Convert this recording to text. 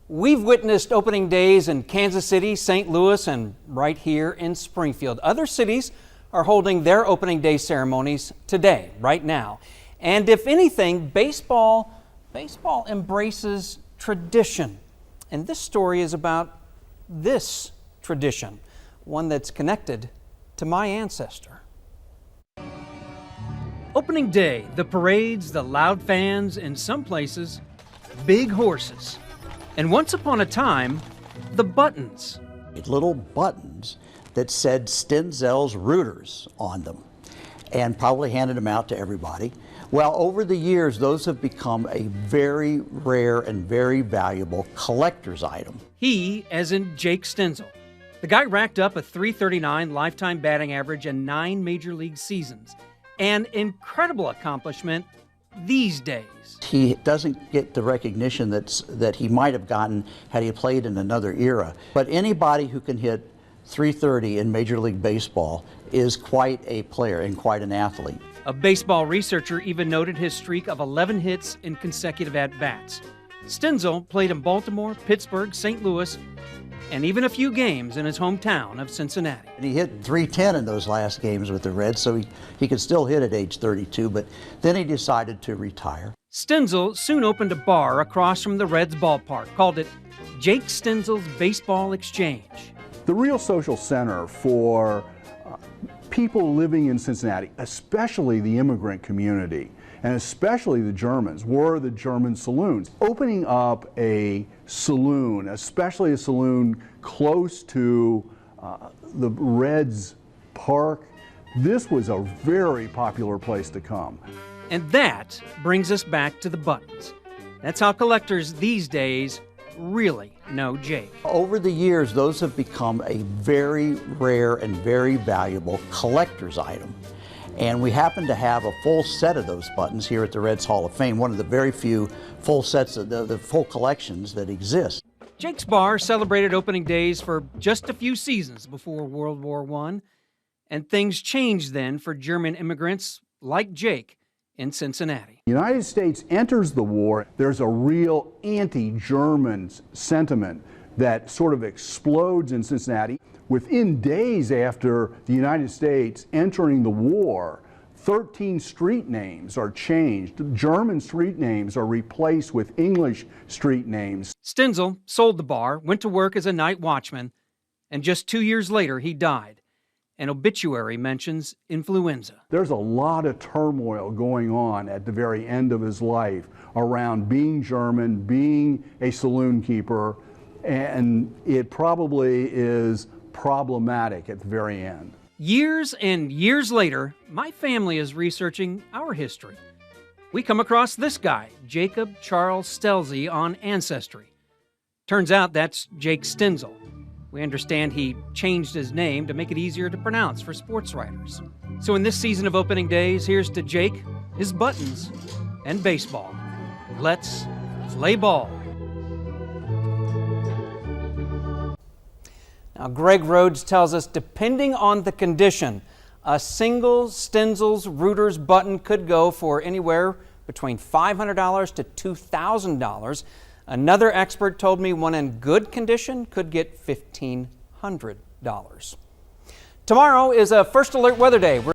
We've witnessed opening days in Kansas City, St. Louis, and right here in Springfield. Other cities are holding their opening day ceremonies today, right now. And if anything, baseball embraces tradition. And this story is about this tradition, one that's connected to my ancestor. Opening day, the parades, the loud fans, in some places, big horses. And once upon a time, the buttons. Little buttons that said Stenzel's Rooters on them, and probably handed them out to everybody. Well, over the years, those have become a very rare and very valuable collector's item. He, as in Jake Stenzel. The guy racked up a .339 lifetime batting average and 9 major league seasons. An incredible accomplishment these days. He doesn't get the recognition that he might have gotten had he played in another era. But anybody who can hit .330 in Major League Baseball is quite a player and quite an athlete. A baseball researcher even noted his streak of 11 hits in consecutive at-bats. Stenzel played in Baltimore, Pittsburgh, St. Louis, and even a few games in his hometown of Cincinnati. And he hit .310 in those last games with the Reds, so he could still hit at age 32, but then he decided to retire. Stenzel soon opened a bar across from the Reds ballpark, called it Jake Stenzel's Baseball Exchange. The real social center for people living in Cincinnati, especially the immigrant community, and especially the Germans, were the German saloons. Opening up a saloon, especially a saloon close to the Reds Park, this was a very popular place to come. And that brings us back to the buttons. That's how collectors these days really know Jake. Over the years, those have become a very rare and very valuable collector's item. And we happen to have a full set of those buttons here at the Reds Hall of Fame, one of the very few full sets of the full collections that exist. Jake's Bar celebrated opening days for just a few seasons before World War I, and things changed then for German immigrants like Jake in Cincinnati. The United States enters the war, there's a real anti-German sentiment that sort of explodes in Cincinnati. Within days after the United States entering the war, 13 street names are changed. German street names are replaced with English street names. Stenzel sold the bar, went to work as a night watchman, and just 2 years later he died. An obituary mentions influenza. There's a lot of turmoil going on at the very end of his life around being German, being a saloon keeper, and it probably is problematic at the very end. Years and years later, my family is researching our history. We come across this guy, Jacob Charles Stelzy, on Ancestry. Turns out that's Jake Stenzel. We understand he changed his name to make it easier to pronounce for sports writers. So in this season of opening days, here's to Jake, his buttons, and baseball. Let's play ball. Now, Greg Rhodes tells us, depending on the condition, a single Stenzel's Rooters button could go for anywhere between $500 to $2,000. Another expert told me one in good condition could get $1,500. Tomorrow is a First Alert Weather Day.